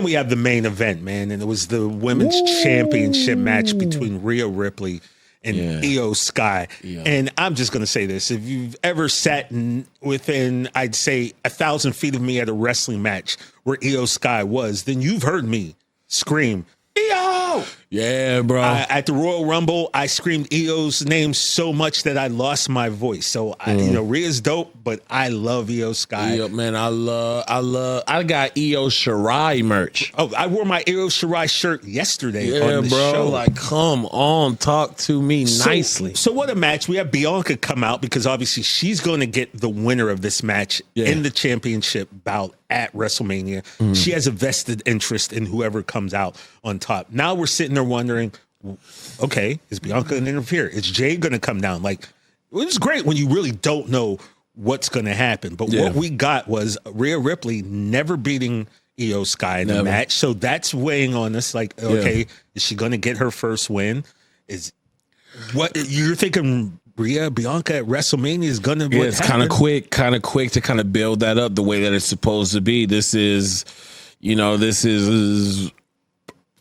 We have the main event, man, and it was the women's championship match between Rhea Ripley and Iyo Sky. Yeah. And I'm just going to say this. If you've ever sat within, I'd say, 1,000 feet of me at a wrestling match where Iyo Sky was, then you've heard me scream, Iyo! Yeah, bro. At the Royal Rumble, I screamed Io's name so much that I lost my voice. So, Rhea's dope, but I love Iyo Sky. Iyo, man, I got Iyo Shirai merch. Oh, I wore my Iyo Shirai shirt yesterday on the show. Like, come on, talk to me nicely. So what a match. We have Bianca come out because obviously she's going to get the winner of this match in the championship bout at WrestleMania. She has a vested interest in whoever comes out on top. Now we're sitting there wondering, okay, is Bianca going to interfere? Is Jay going to come down? Like, it's great when you really don't know what's going to happen. But what we got was Rhea Ripley never beating Iyo Sky in the match. So that's weighing on us. Like, okay, is she going to get her first win? Is what you're thinking? Bianca at WrestleMania is going to be. It's kind of quick to kind of build that up the way that it's supposed to be. This is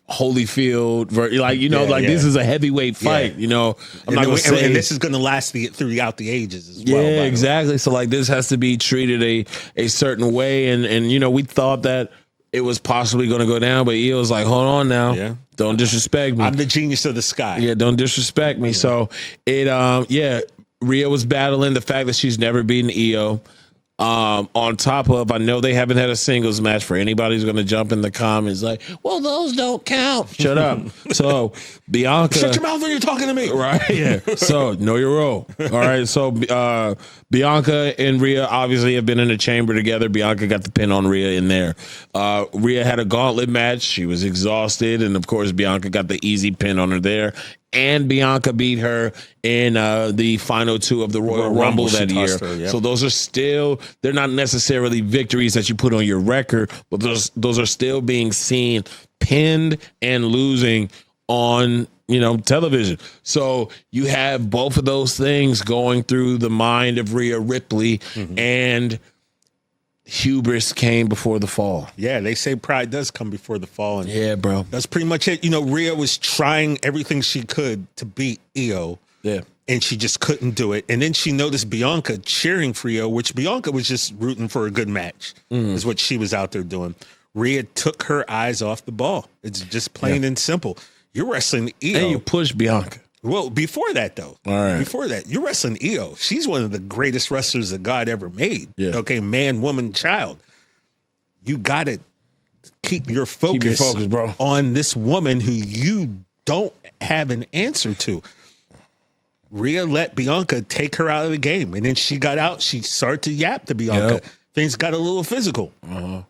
Holyfield, this is a heavyweight fight. I'm not going to say, and this is going to last throughout the ages as well. Yeah, exactly. So like this has to be treated a certain way, and we thought that it was possibly going to go down, but Io's like, hold on now, don't disrespect me. I'm the genius of the sky. Yeah, don't disrespect me. So Rhea was battling the fact that she's never beaten Iyo. On top of, I know they haven't had a singles match. For anybody who's going to jump in the comments like, well, those don't count. Shut up. So Bianca, shut your mouth when you're talking to me. Right? Yeah. So know your role. All right. So Bianca and Rhea obviously have been in the chamber together. Bianca got the pin on Rhea in there. Rhea had a gauntlet match. She was exhausted, and of course Bianca got the easy pin on her there. And Bianca beat her in the final two of the Royal Rumble that year. Her, So those are still, they're not necessarily victories that you put on your record, but those are still being seen pinned and losing on, television. So you have both of those things going through the mind of Rhea Ripley, and hubris came before the fall. Yeah, they say pride does come before the fall. And yeah, bro. That's pretty much it. Rhea was trying everything she could to beat Iyo. Yeah. And she just couldn't do it. And then she noticed Bianca cheering for Iyo, which Bianca was just rooting for a good match, is what she was out there doing. Rhea took her eyes off the ball. It's just plain and simple. You're wrestling Iyo. And you push Bianca. Well, before that, though. All right. Before that, you're wrestling Iyo. She's one of the greatest wrestlers that God ever made. Yeah. Okay, man, woman, child. You got to keep your focus, bro, on this woman who you don't have an answer to. Rhea let Bianca take her out of the game. And then she got out. She started to yap to Bianca. Yep. Things got a little physical. There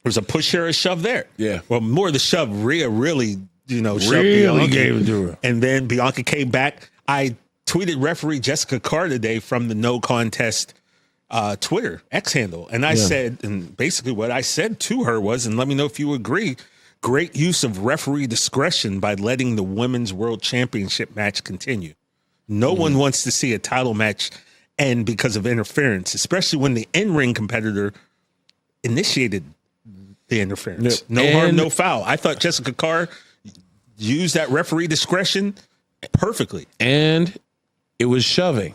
was a push here, a shove there. Yeah. Well, more the shove. Rhea really... shoved really Bianca. gave it to her. And then Bianca came back. I tweeted referee Jessica Carr today from the No Contest Twitter X handle. And I said, and basically what I said to her was, and let me know if you agree, great use of referee discretion by letting the Women's World Championship match continue. No one wants to see a title match end because of interference, especially when the in-ring competitor initiated the interference. Yep. No harm, no foul. I thought Jessica Carr use that referee discretion perfectly. And it was shoving.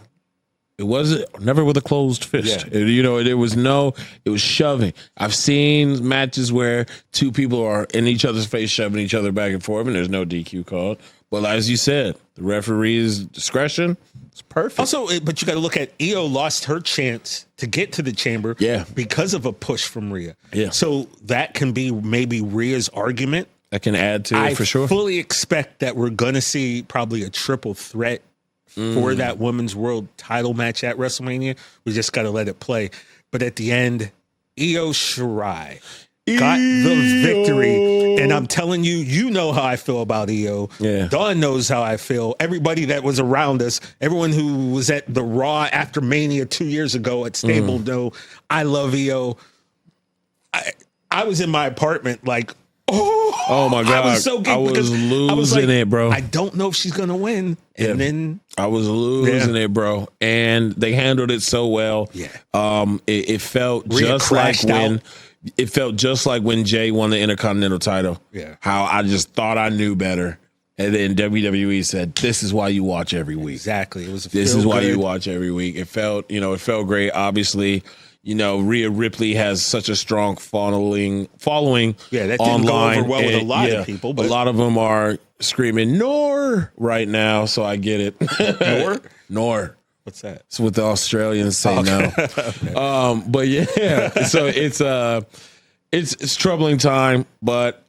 It wasn't never with a closed fist. Yeah. It was shoving. I've seen matches where two people are in each other's face, shoving each other back and forth, and there's no DQ called. But as you said, the referee's discretion is perfect. Also, but you got to look at Iyo lost her chance to get to the chamber because of a push from Rhea. Yeah. So that can be maybe Rhea's argument. That can add to it for sure. I fully expect that we're going to see probably a triple threat for that women's world title match at WrestleMania. We just got to let it play. But at the end, Iyo Shirai got the victory. And I'm telling you, you know how I feel about Iyo. Yeah. Dawn knows how I feel. Everybody that was around us, everyone who was at the Raw after Mania 2 years ago at Stable know I love Iyo. I was in my apartment like, oh my God. I was so good. I was losing it, bro. I don't know if she's going to win. And then I was losing it, bro. And they handled it so well. Yeah. It felt Rhea just like when, it felt just like when Jay won the Intercontinental title. Yeah. How I just thought I knew better. And then WWE said, this is why you watch every week. Exactly. It was This is why you watch every week. It felt great. Obviously, Rhea Ripley has such a strong following. Yeah, that didn't online, go over well with a lot of people. But a lot of them are screaming "Nor" right now, so I get it. Nor. What's that? It's what the Australians say now. Okay. But yeah, so it's troubling time, but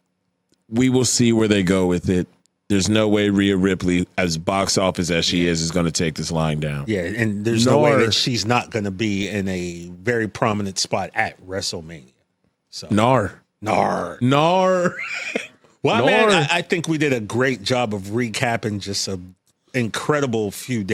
we will see where they go with it. There's no way Rhea Ripley, as box office as she is going to take this line down. Yeah, and there's no way that she's not going to be in a very prominent spot at WrestleMania. So Nar. Well, man, I think we did a great job of recapping just an incredible few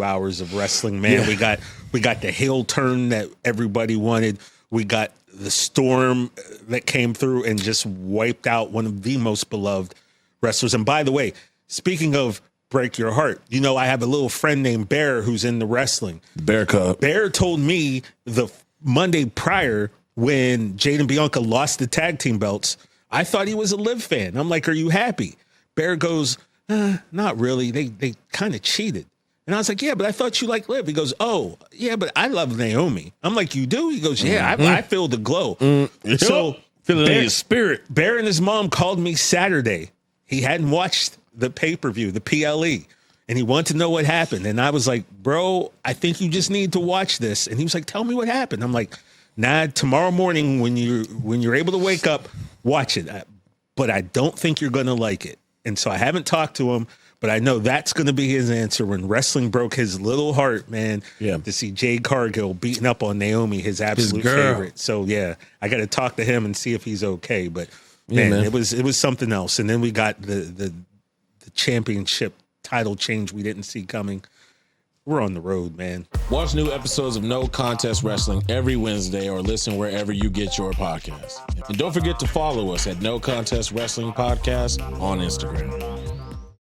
hours of wrestling, man. Yeah. We got the heel turn that everybody wanted. We got the storm that came through and just wiped out one of the most beloved wrestlers. And by the way, speaking of break your heart, I have a little friend named Bear who's in the wrestling. Bear Cub. Bear told me the Monday prior when Jade and Bianca lost the tag team belts, I thought he was a Liv fan. I'm like, are you happy? Bear goes, not really. They kind of cheated. And I was like, yeah, but I thought you liked Liv. He goes, oh, yeah, but I love Naomi. I'm like, you do? He goes, yeah, I feel the glow. So feeling in your spirit. Bear and his mom called me Saturday. He hadn't watched the pay-per-view, the PLE, and he wanted to know what happened. And I was like, bro, I think you just need to watch this. And he was like, tell me what happened. I'm like, nah, tomorrow morning when you're able to wake up, watch it. But I don't think you're going to like it. And so I haven't talked to him, but I know that's going to be his answer when wrestling broke his little heart, man, to see Jade Cargill beating up on Naomi, his absolute favorite. So, yeah, I got to talk to him and see if he's okay. But Man, it was something else. And then we got the championship title change we didn't see coming. We're on the road, man. Watch new episodes of No Contest Wrestling every Wednesday or listen wherever you get your podcasts. And don't forget to follow us at No Contest Wrestling Podcast on Instagram.